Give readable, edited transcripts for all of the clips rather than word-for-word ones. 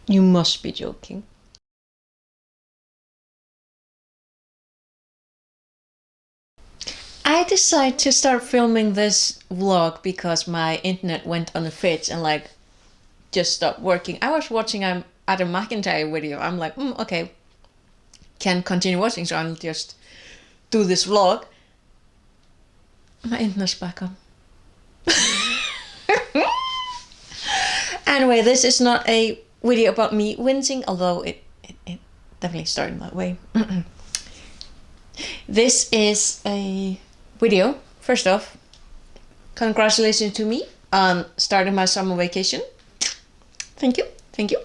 You must be joking. I decided to start filming this vlog because my internet went on the fridge and like just stopped working. I was watching Adam McIntyre video. I'm like, okay, can continue watching, so I'll just do this vlog. My internet's back on. Anyway, this is not a video about me whinging, although it definitely started that way. This is a video. First off, congratulations to me on starting my summer vacation. Thank you, thank you.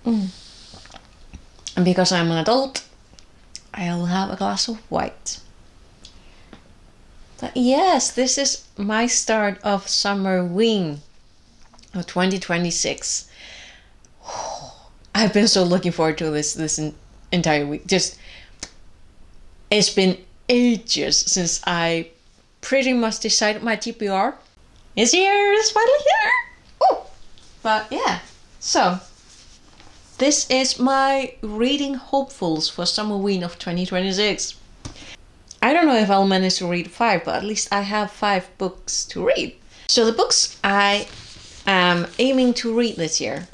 And because I'm an adult, I'll have a glass of white. But yes, this is my start of Summerween of 2026. I've been so looking forward to this entire week. It's been ages since I pretty much decided my TBR is here. It's finally here. Oh, but yeah. So this is my reading hopefuls for Summerween of 2026. I don't know if I'll manage to read 5, but at least I have 5 books to read. So the books I am aiming to read this year: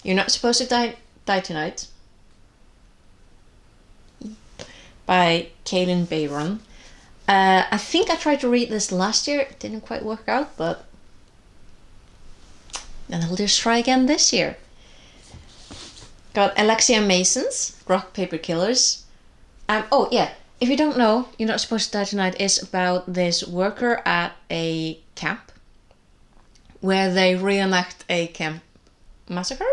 You're Not Supposed to Die Tonight by Kaylin Bayron. I think I tried to read this last year. It didn't quite work out, but then I'll just try again this year. Got Alexia Mason's Rock Paper Killers. Oh yeah, if you don't know, You're Not Supposed to Die Tonight is about this worker at a camp where they reenact a camp massacre?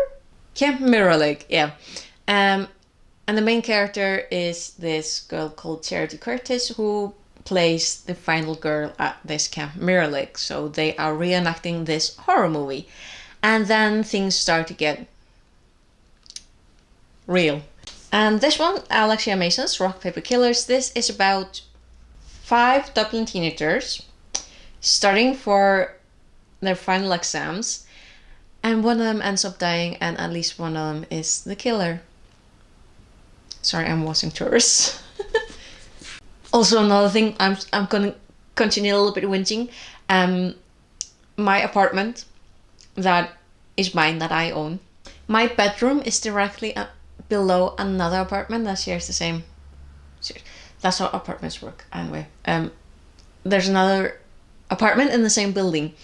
Camp Mirror Lake, yeah. And the main character is this girl called Charity Curtis, who plays the final girl at this Camp Mirror Lake. So they are reenacting this horror movie. And then things start to get real. And this one, Alexia Mason's Rock Paper Killers, this is about 5 Dublin teenagers studying for their final exams, and one of them ends up dying, and at least one of them is the killer. Sorry, I'm watching tourists. Also, another thing, I'm gonna continue a little bit whinging. My apartment that is mine, that I own. My bedroom is directly below another apartment that shares the same. That's how apartments work. Anyway, there's another apartment in the same building,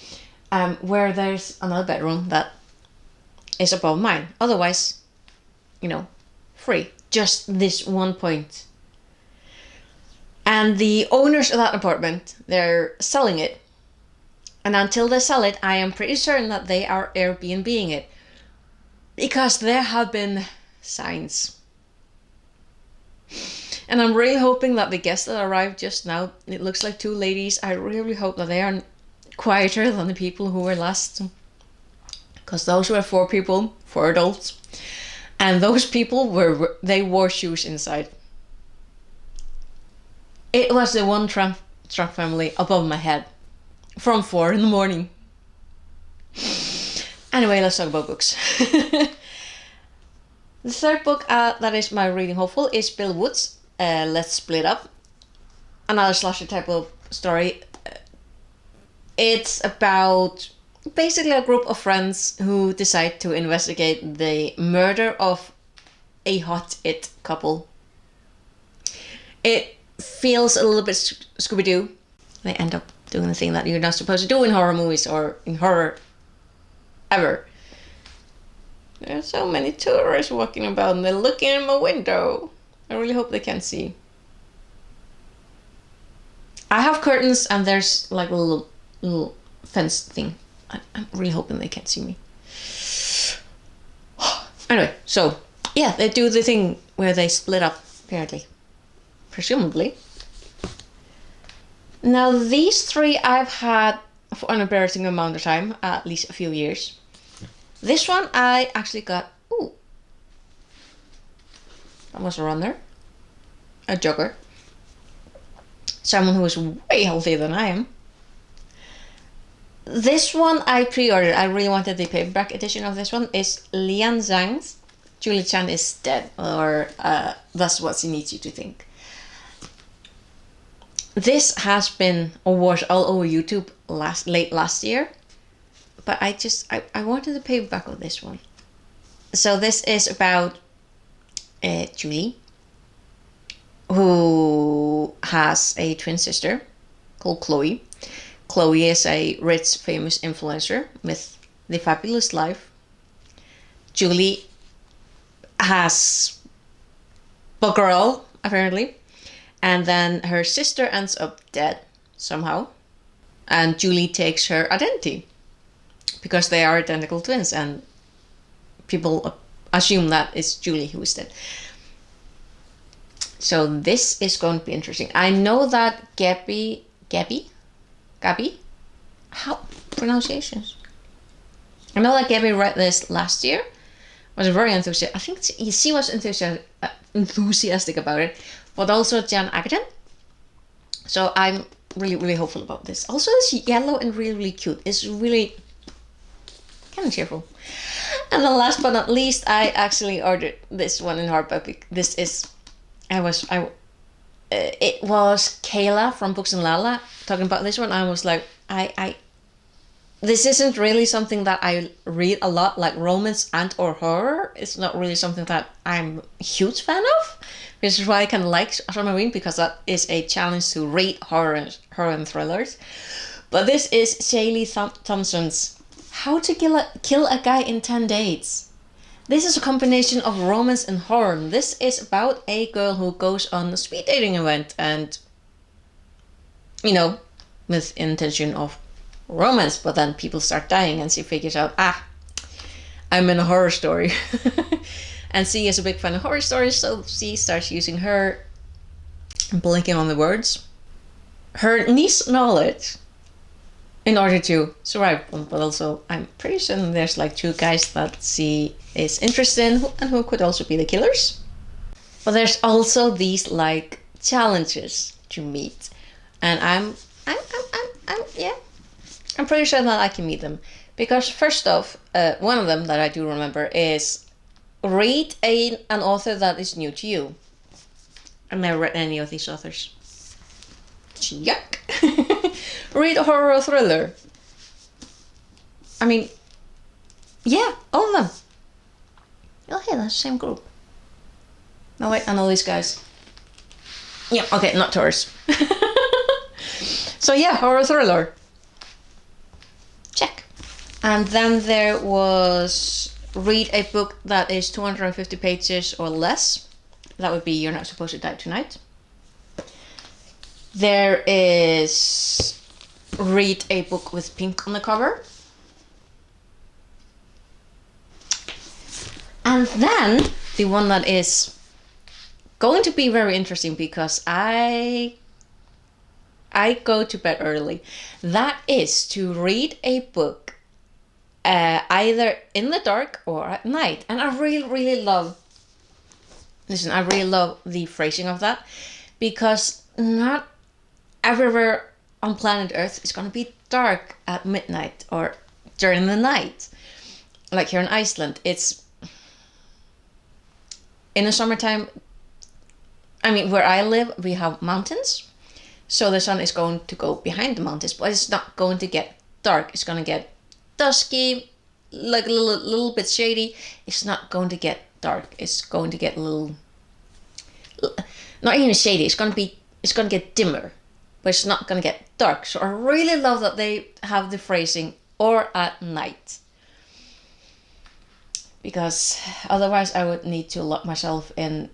where there's another bedroom that is above mine. Otherwise, free. Just this one point. And the owners of that apartment, they're selling it. And until they sell it, I am pretty certain that they are Airbnb-ing it. Because there have been signs. And I'm really hoping that the guests that arrived just now, it looks like 2 ladies. I really hope that they are quieter than the people who were last. Because those were 4 people, 4 adults. And those people they wore shoes inside. It was the one Trump family above my head. From 4 in the morning. Anyway, let's talk about books. The third book that is my reading hopeful is Bill Wood's Let's Split Up. Another slasher type of story. It's about basically a group of friends who decide to investigate the murder of a hot it couple. It feels a little bit Scooby-Doo. They end up doing the thing that you're not supposed to do in horror movies or in horror ever. There are so many tourists walking about and they're looking in my window. I really hope they can see. I have curtains and there's like a little fence thing. I'm really hoping they can't see me. Anyway, so yeah, they do the thing where they split up, apparently. Presumably. Now these 3 I've had for an embarrassing amount of time, at least a few years. This one I actually got, that was a runner, a jogger, someone who is way healthier than I am. This one I pre-ordered. I really wanted the paperback edition of this one. Is Lian Zhang's Julie Chan is Dead, or That's What She Needs You to Think. This has been watched all over YouTube late last year, but I wanted the paperback of this one. So this is about Julie, who has a twin sister called Chloe. Chloe is a rich, famous influencer with the fabulous life. Julie has a girl, apparently, and then her sister ends up dead somehow, and Julie takes her identity because they are identical twins, and people assume that it's Julie who is dead. So this is going to be interesting. I know that Gabby, how pronunciations? I know that Gabby read this last year, was very enthusiastic. I think she was enthusiastic about it, but also Jan Agden. So I'm really, really hopeful about this. Also, it's yellow and really, really cute. It's really kind of cheerful. And then last but not least, I actually ordered this one in hardback. It was Kayla from Books and Lala talking about this one. I was like, this isn't really something that I read a lot, like romance and or horror. It's not really something that I'm a huge fan of, which is why I kind of like Summerween, because that is a challenge to read horror and thrillers. But this is Shaylee Thompson's How to Kill a Guy in 10 Days. This is a combination of romance and horror. This is about a girl who goes on a speed dating event and, with intention of romance, but then people start dying and she figures out, I'm in a horror story. And she is a big fan of horror stories, so she starts using her blinking on the words, her niche knowledge, in order to survive. But also, I'm pretty certain there's like 2 guys that she is interested in and who could also be the killers. But there's also these like challenges to meet, and I'm pretty sure that I can meet them, because first off, one of them that I do remember is read an author that is new to you. I've never read any of these authors. Yuck. Read a horror or thriller. I mean, yeah, all of them. Oh, hey, that's the same group. No, wait, I know these guys. Yeah, okay, not Taurus. So yeah, horror thriller. Check. And then there was read a book that is 250 pages or less. That would be You're Not Supposed to Die Tonight. There is read a book with pink on the cover. And then the one that is going to be very interesting, because I go to bed early. That is to read a book either in the dark or at night. And I really, really love the phrasing of that, because not everywhere on planet Earth is going to be dark at midnight or during the night. Like here in Iceland, it's in the summertime. I mean, where I live, we have mountains, so the sun is going to go behind the mountains, but it's not going to get dark. It's going to get dusky, like a little bit shady. It's not going to get dark. It's going to get a little, not even shady. It's going to get dimmer, but it's not going to get dark. So I really love that they have the phrasing "or at night," because otherwise I would need to lock myself in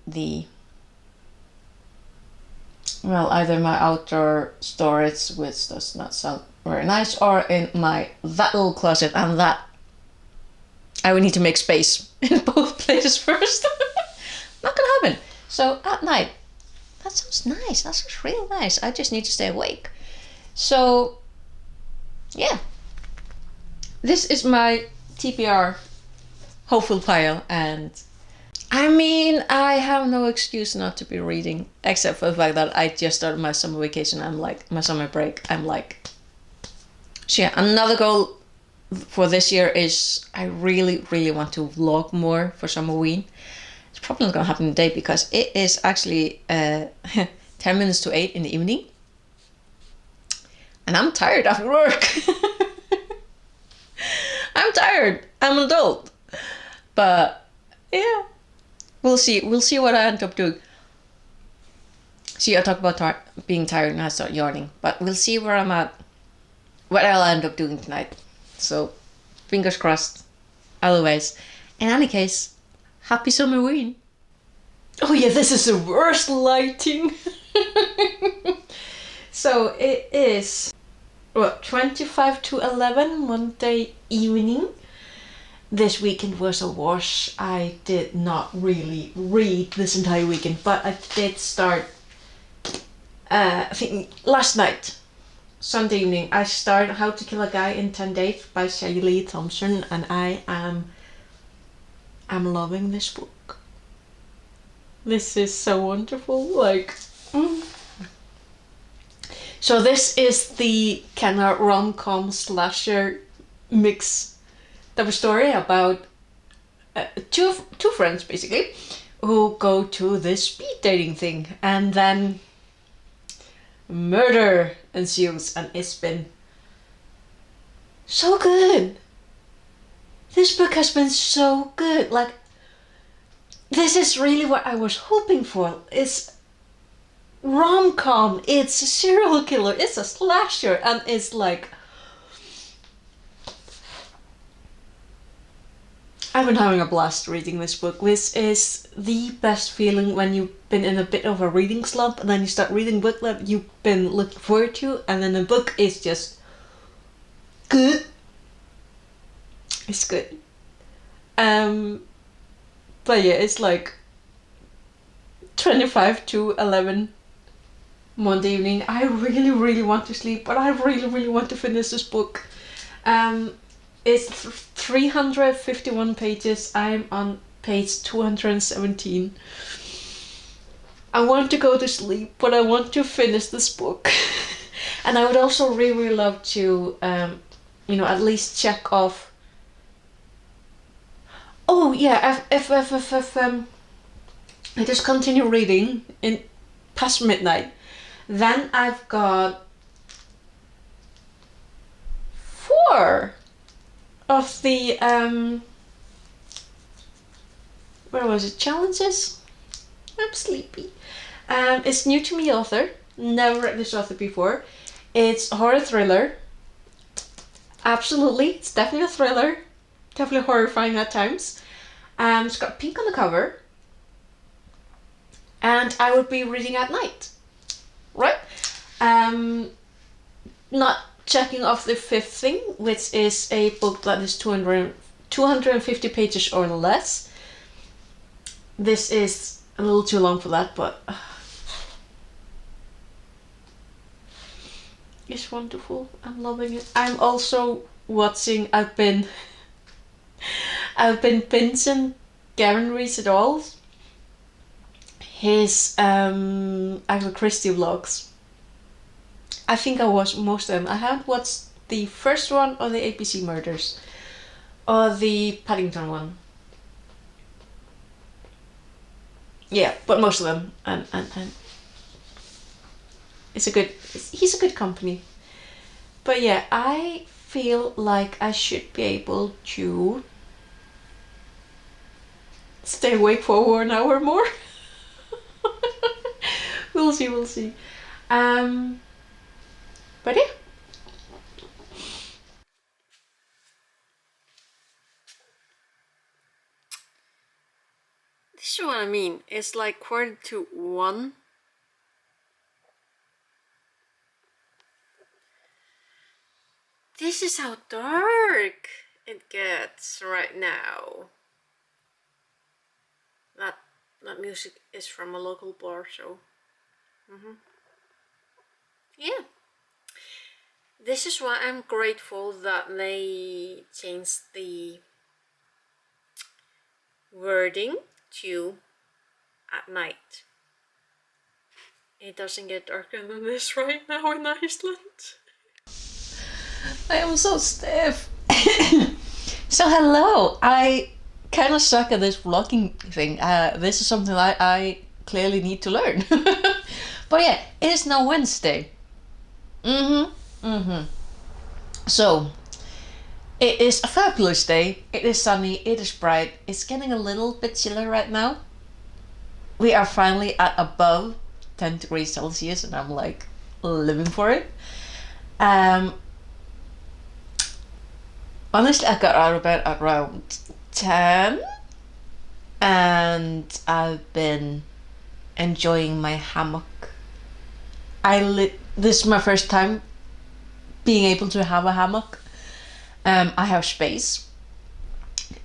either my outdoor storage, which does not sound very nice, or in that little closet, and that I would need to make space in both places first. Not gonna happen. So at night, that sounds nice. That sounds really nice. I just need to stay awake. So yeah, this is my TBR hopeful pile, and I mean, I have no excuse not to be reading, except for the fact that I just started my summer vacation. My summer break. I'm like, So yeah, another goal for this year is I really, really want to vlog more for Summerween. It's probably not gonna happen today because it is actually 10 minutes to 8 in the evening. And I'm tired after work. I'm tired. I'm an adult. But yeah, we'll see. We'll see what I end up doing. See, I talk about being tired and I start yawning. But we'll see where I'm at. What I'll end up doing tonight. So, fingers crossed. Otherwise, in any case, happy Summerween. Oh yeah, this is the worst lighting. So it is, what, 25 to 11 Monday evening. This weekend was a wash. I did not really read this entire weekend, but I did start, I think last night, Sunday evening, I started How to Kill a Guy in 10 Days by Shelley Thompson, and I'm loving this book. This is so wonderful, like... So this is the kind of rom-com slasher mix type of story about two friends basically who go to this speed dating thing, and then murder ensues, and it's been so good. This book has been so good. Like, this is really what I was hoping for. It's rom-com, it's a serial killer, it's a slasher, and it's like... I've been having a blast reading this book. This is the best feeling when you've been in a bit of a reading slump and then you start reading a book that you've been looking forward to, and then the book is just good. It's good. But yeah, it's like 25 to 11 Monday evening. I really, really want to sleep, but I really, really want to finish this book. It's 351 pages. I'm on page 217. I want to go to sleep, but I want to finish this book. And I would also really, really love to, at least check off... Oh yeah, if I just continue reading in past midnight, then I've got 4 of the where was it, challenges. I'm sleepy. It's new to me author. Never read this author before. It's a horror thriller. Absolutely, it's definitely a thriller. Definitely horrifying at times. It's got pink on the cover. And I would be reading at night. Right? Not checking off the 5th thing, which is a book that is 250 pages or less. This is a little too long for that, but it's wonderful. I'm loving it. I'm also watching... I've been binging Gavin Reads It All. His Agatha Christie vlogs. I think I watched most of them. I haven't watched the first one or the APC Murders or the Paddington one. Yeah, but most of them, and he's a good company. But yeah, I feel like I should be able to stay awake for 1 hour more. We'll see. But yeah. This is what I mean. It's like 1:45. This is how dark it gets right now. That music is from a local bar, so yeah. This is why I'm grateful that they changed the wording to at night. It doesn't get darker than this right now in Iceland. I am so stiff. So hello, I kind of suck at this vlogging thing. This is something I clearly need to learn. But yeah, it is now Wednesday. So it is a fabulous day. It is sunny. It is bright. It's getting a little bit chilly right now. We are finally at above 10 degrees Celsius, and I'm like living for it. Honestly, I got out of bed at around 10, and I've been enjoying my hammock. This is my first time being able to have a hammock. I have space.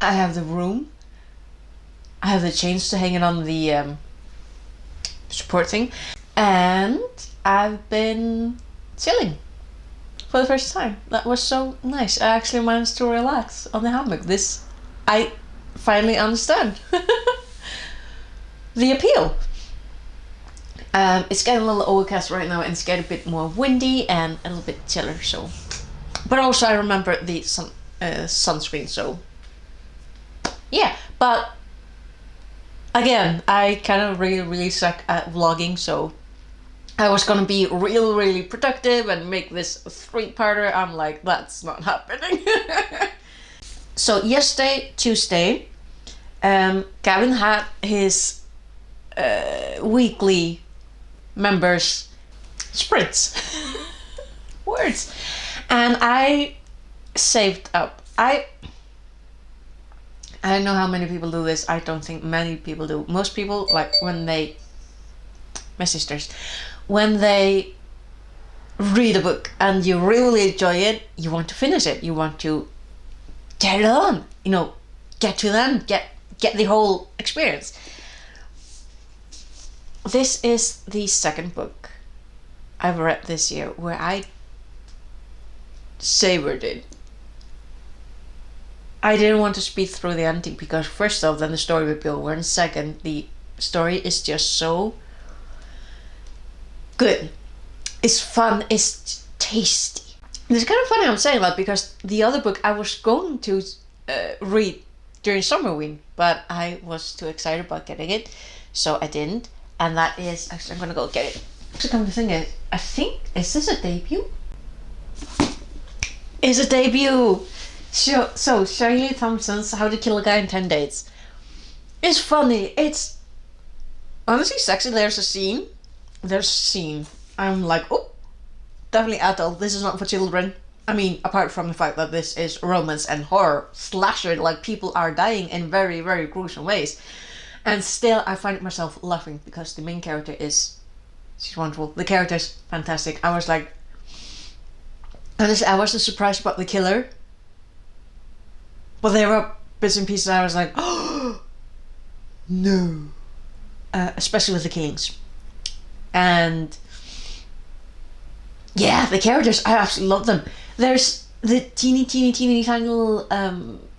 I have the room. I have the chains to hang it on the support thing, and I've been chilling for the first time. That was so nice. I actually managed to relax on the hammock. I finally understand the appeal. It's getting a little overcast right now, and it's getting a bit more windy and a little bit chiller. So, but also I remember the sunscreen. So, yeah. But again, I kind of really suck at vlogging. So I was gonna be really productive and make this a 3-parter. I'm like, that's not happening. So yesterday, Tuesday, Gavin had his weekly members sprints. Words. And I saved up. I don't know how many people do this. I don't think many people do. Most people, like my sisters, when they read a book and you really enjoy it, you want to finish it. You want to get it on. Get to the end. Get the whole experience. This is the second book I've read this year where I savored it. I didn't want to speed through the ending because first off, then the story would be over, and second, the story is just so good. It's fun. It's tasty. It's kind of funny I'm saying that because the other book I was going to read during Summerween, but I was too excited about getting it, so I didn't. And that is actually, I'm gonna go get it. Actually, come to think of it, I think, is this a debut? It's a debut. So Shirley Thompson's How to Kill a Guy in 10 Days. It's funny. It's honestly sexy. There's a scene. I'm like, oh, definitely adult. This is not for children. I mean, apart from the fact that this is romance and horror slasher, like people are dying in very gruesome ways. And still, I find myself laughing because the main character she's wonderful. The character's fantastic. I was like, honestly, I wasn't surprised about the killer. But there were bits and pieces I was like, oh, no. Especially with the killings. And yeah, the characters, I absolutely love them. There's the teeny tiny little,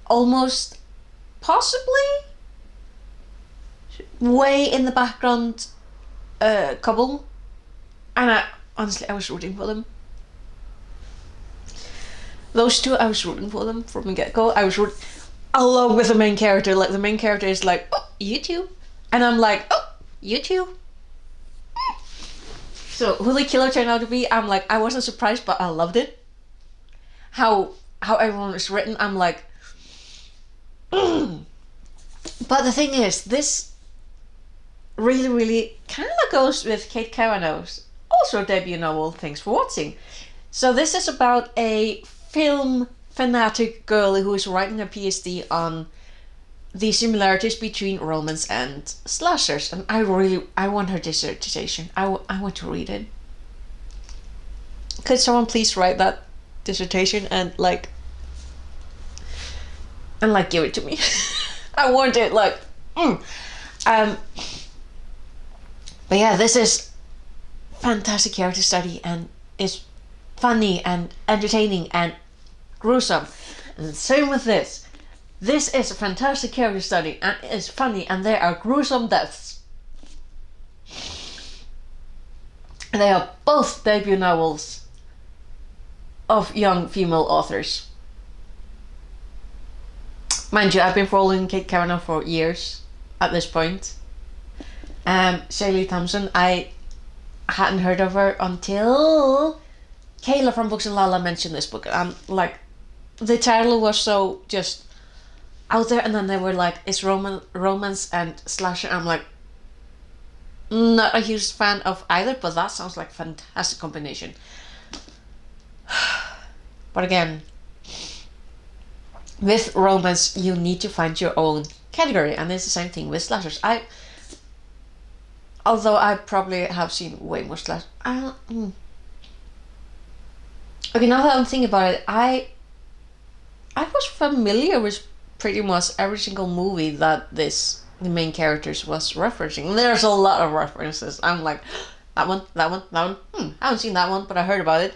almost possibly way in the background couple, and honestly I was rooting for them. Those two, I was rooting for them from the get-go. I was rooting along with the main character. Like the main character is like, oh, you too, and I'm like, oh, you too. So who the killer turned out to be, I'm like, I wasn't surprised, but I loved it. How everyone is written, I'm like, But the thing is, this really kind of goes with Kate Cavanagh's also debut novel, Thanks for Watching. So this is about a film fanatic girl who is writing a PhD on the similarities between romance and slashers, and I want her dissertation. I want to read it. Could someone please write that dissertation and give it to me? I want it but yeah, this is fantastic character study, and it's funny and entertaining and gruesome. And same with this. This is a fantastic character study and it's funny, and there are gruesome deaths. They are both debut novels of young female authors. Mind you, I've been following Kate Kavanagh for years at this point. Shaylee Thompson, I hadn't heard of her until Kayla from Books and Lala mentioned this book. Like, the title was so just out there, and then they were like, it's romance and slasher. I'm like, not a huge fan of either, but that sounds like a fantastic combination. But again, with romance, you need to find your own category, and it's the same thing with slashers. Although I probably have seen way more slashers. Okay, now that I'm thinking about it, I was familiar with pretty much every single movie that the main characters was referencing. There's a lot of references. I'm like, that one. I haven't seen that one, but I heard about it.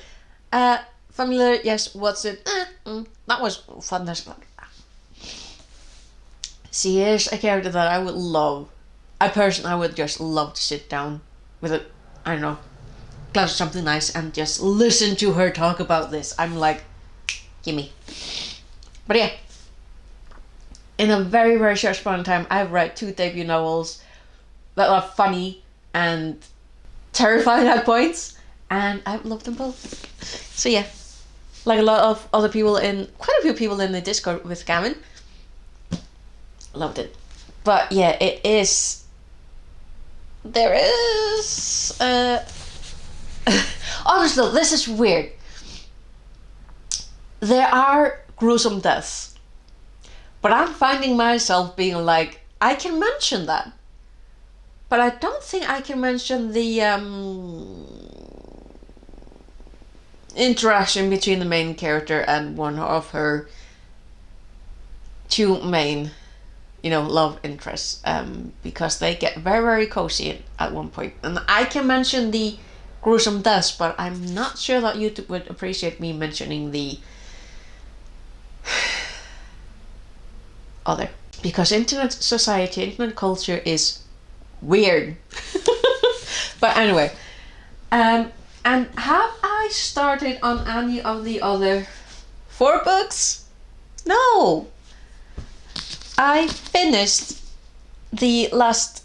Familiar, yes. What's it? That was fantastic. See, here's a character that I would love. I would just love to sit down with a, I don't know, glass of something nice and just listen to her talk about this. I'm like, gimme. But yeah, in a very, very short span of time, I've read 2 debut novels that are funny and terrifying at points, and I've loved them both. So yeah, like a lot of other people quite a few people in the Discord with Gavin, loved it. But yeah, there is honestly, this is weird. There are gruesome deaths, but I'm finding myself being like, I can mention that, but I don't think I can mention the interaction between the main character and one of her 2 main, love interests, because they get very, very cozy at one point. And I can mention the gruesome deaths, but I'm not sure that YouTube would appreciate me mentioning the other, because internet society, internet culture is weird. But anyway, and have I started on any of the other 4 books? No, I finished the last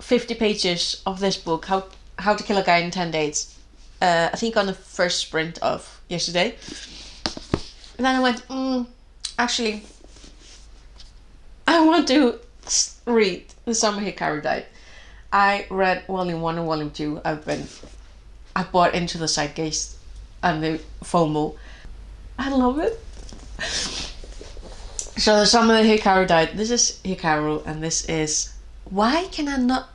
50 pages of this book, How to Kill a Guy in 10 Days. I think on the first sprint of yesterday. And then I went, actually, I want to read The Summer Hikaru Died. I read Volume 1 and Volume 2. I bought into the zeitgeist and the FOMO. I love it. So The Summer Hikaru Died. This is Hikaru, and this is... Why can I not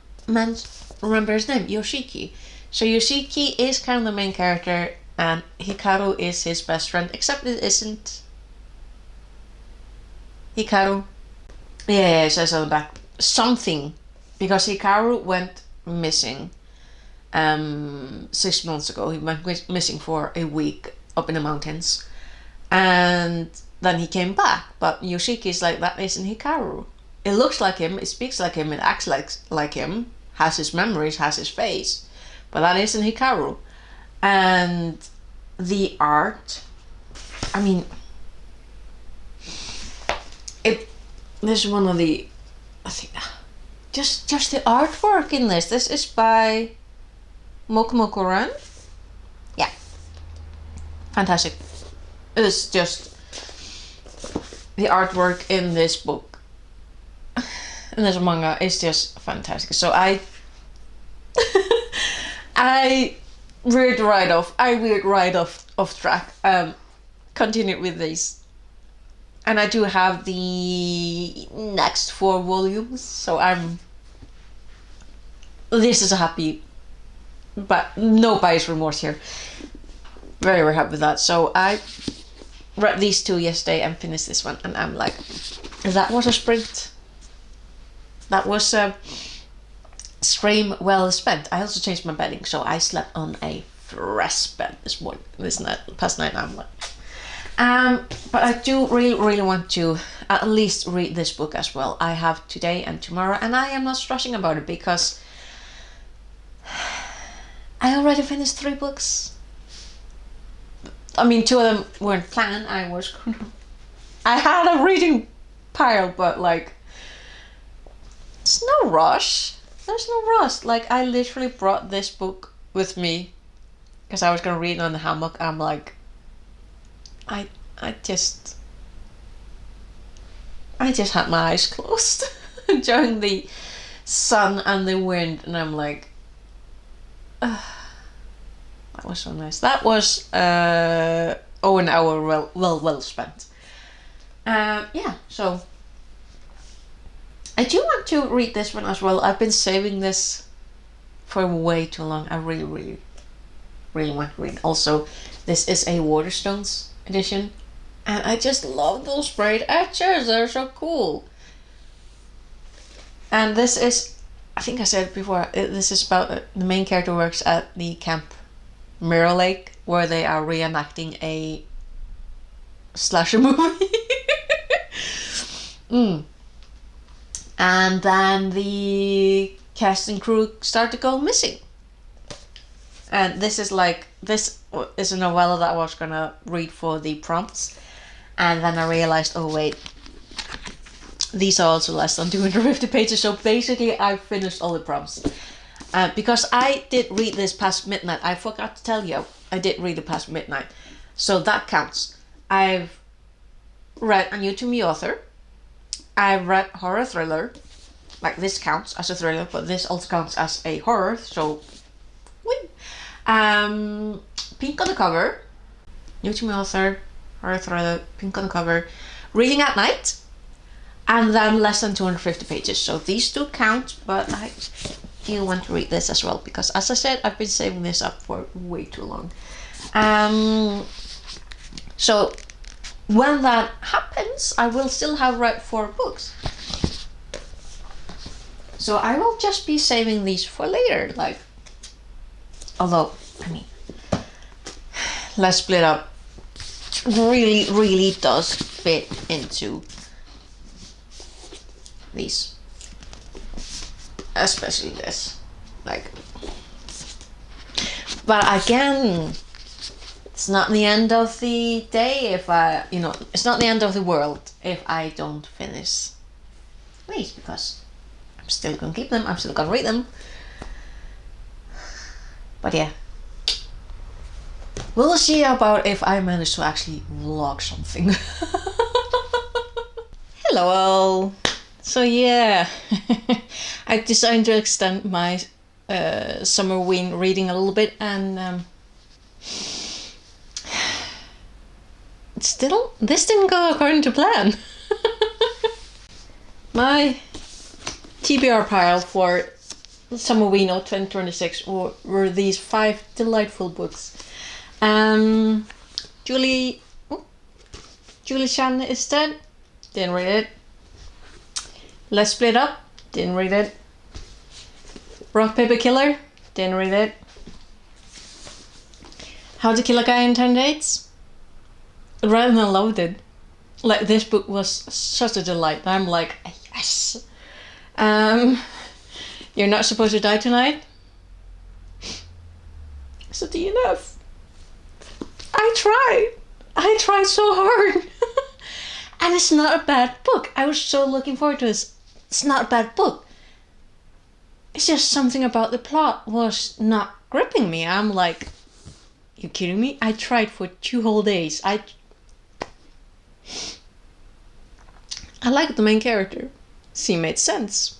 remember his name? Yoshiki. So Yoshiki is kind of the main character, and Hikaru is his best friend, except it isn't Hikaru. Yeah, it says on the back. Something. Because Hikaru went missing 6 months ago. He went missing for a week up in the mountains. And then he came back. But Yoshiki is like, that isn't Hikaru. It looks like him, it speaks like him, it acts like him, has his memories, has his face. But that isn't Hikaru. And the art, I mean, this is one of the, I think, just the artwork in this. This is by Mokumoku Ran. Yeah, fantastic. It's just the artwork in this book, in this manga, is just fantastic. So I veered right off track. Continued with these. And I do have the next 4 volumes, so this is a happy, but no buyer's remorse here. Very, very happy with that. So I read these 2 yesterday and finished this one, and I'm like, that was a sprint. That was a stream well spent. I also changed my bedding, so I slept on a fresh bed past night. I'm like, but I do really, really want to at least read this book as well. I have today and tomorrow, and I am not stressing about it because I already finished 3 books. I mean, two of them weren't planned. I had a reading pile, but like, it's no rush. There's no rush. Like, I literally brought this book with me because I was gonna read it on the hammock. I'm like, I just had my eyes closed, enjoying the sun and the wind, and I'm like, that was so nice. That was an hour well spent. Yeah, so I do want to read this one as well. I've been saving this for way too long. I really want to read. Also, this is a Waterstones edition, and I just love those sprayed etchers. They're so cool. And this is, I think I said it before, this is about the main character works at the camp Mirror Lake, where they are reenacting a slasher movie. And then the cast and crew start to go missing. And this is a novella that I was gonna read for the prompts, and then I realized, oh wait, these are also less than 250 pages, so basically I finished all the prompts. Because I did read this past midnight. I forgot to tell you, I did read it past midnight, so that counts. I've read a new to me author. I've read horror thriller. Like, this counts as a thriller, but this also counts as a horror, so win. Pink on the cover, new to me author, horror thriller, pink on the cover, reading at night, and then less than 250 pages. So these two count, but I do want to read this as well, because as I said, I've been saving this up for way too long. So when that happens, I will still have read 4 books. So I will just be saving these for later. Like, although, I mean, Let's Split Up really does fit into these. Especially this. Like, but again, it's not the end of the day if it's not the end of the world if I don't finish these, because I'm still gonna keep them, I'm still gonna read them. But yeah, we'll see about if I manage to actually vlog something. Hello. So yeah, I decided to extend my Summerween reading a little bit, and this didn't go according to plan. My TBR pile for Summerween of 2026 were these 5 delightful books. Julie Chan is Dead, didn't read it. Let's Split Up, didn't read it. Rock Paper Killer, didn't read it. How to Kill a Guy in 10 Days, read and loved it. Like, this book was such a delight. I'm like, yes. You're Not Supposed to Die Tonight. So DNF. I tried so hard. And it's not a bad book. I was so looking forward to this. It's not a bad book. It's just something about the plot was not gripping me. I'm like, you kidding me? I tried for 2 whole days. I liked the main character. She made sense.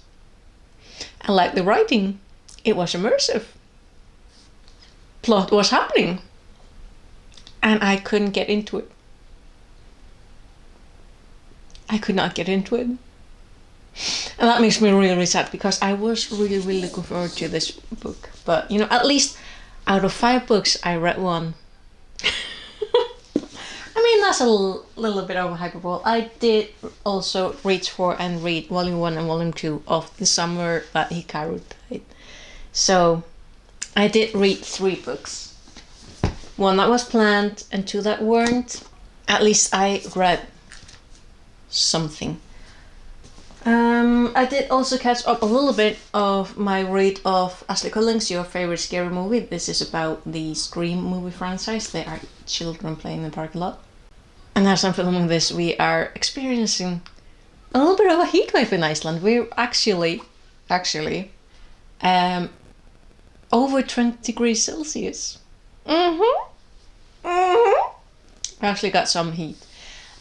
I liked the writing. It was immersive. Plot was happening. And I couldn't get into it. I could not get into it. And that makes me really sad, because I was really looking forward to this book. But, at least out of 5 books, I read 1. I mean, that's a little bit of a hyperbole. I did also reach for and read Volume 1 and Volume 2 of The Summer That Hikaru Died. So, I did read 3 books. 1 that was planned and 2 that weren't. At least I read something. I did also catch up a little bit of my read of Ashley Culling's Your Favorite Scary Movie. This is about the Scream movie franchise. There are children playing in the parking lot. And as I'm filming this, we are experiencing a little bit of a heat wave in Iceland. We're actually, over 20 degrees Celsius. I actually got some heat.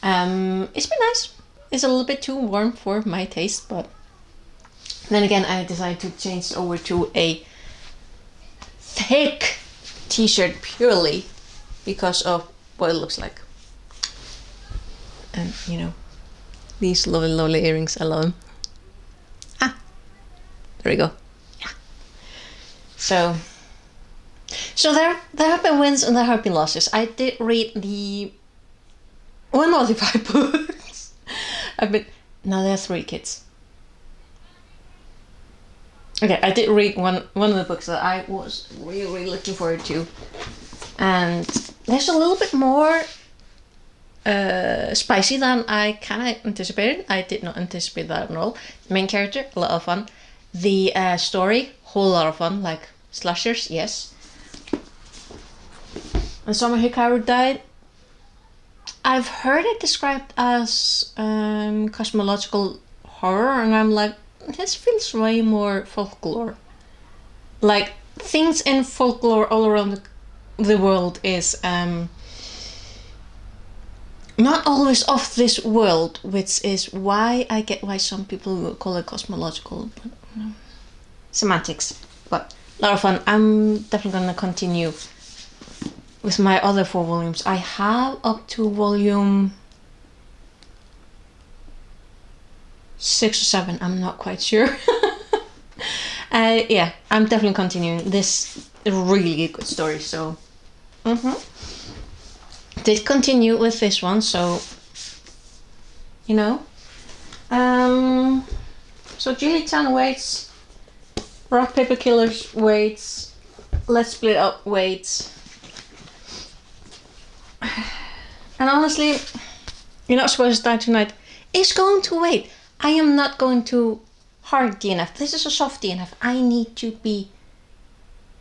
It's been nice. It's a little bit too warm for my taste, but then again, I decided to change over to a thick t-shirt purely because of what it looks like. And you know, these lovely earrings, I love them. There we go. Yeah. So there have been wins and there have been losses. I did read the one of the 5 books. Now there are 3 kids. Okay, I did read one of the books that I was really looking forward to, and there's a little bit more spicy than I kind of anticipated. I did not anticipate that at all. Main character, a lot of fun. The story, whole lot of fun, like slashers, yes. And Summer Hikaru died. I've heard it described as cosmological horror, and I'm like, this feels way more folklore. Like, things in folklore all around the world is not always of this world, which is why I get why some people call it cosmological. But, semantics. But a lot of fun. I'm definitely gonna continue with my other 4 volumes. I have up to volume 6 or 7. I'm not quite sure. Yeah, I'm definitely continuing. This is really a good story. So, did continue with this one. So, you know. So Julie Chan waits. Rock Paper Killers waits. Let's Split Up waits. And honestly, You're Not Supposed to Die Tonight is going to wait. I am not going to hard DNF. This is a soft DNF. I need to be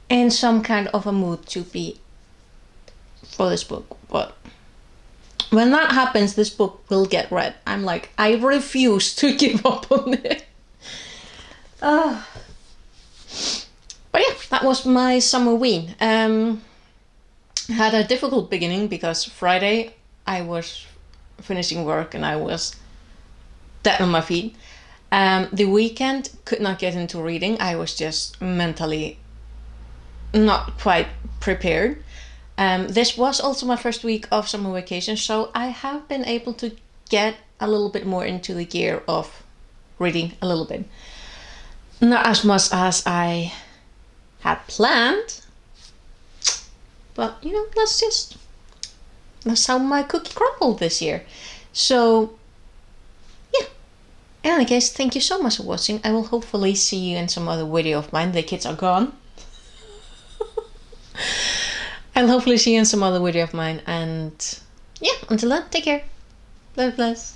in some kind of a mood to be for this book. But when that happens, this book will get read. I'm like, I refuse to give up on it. But yeah, that was my Summerween. Had a difficult beginning because Friday I was finishing work and I was dead on my feet. The weekend could not get into reading. I was just mentally not quite prepared. This was also my first week of summer vacation, so I have been able to get a little bit more into the gear of reading a little bit. Not as much as I had planned, but you know, that's how my cookie crumbled this year. So yeah, in any case, thank you so much for watching. I will hopefully see you in some other video of mine. The kids are gone. I'll hopefully see you in some other video of mine, and yeah, until then, take care. Bless.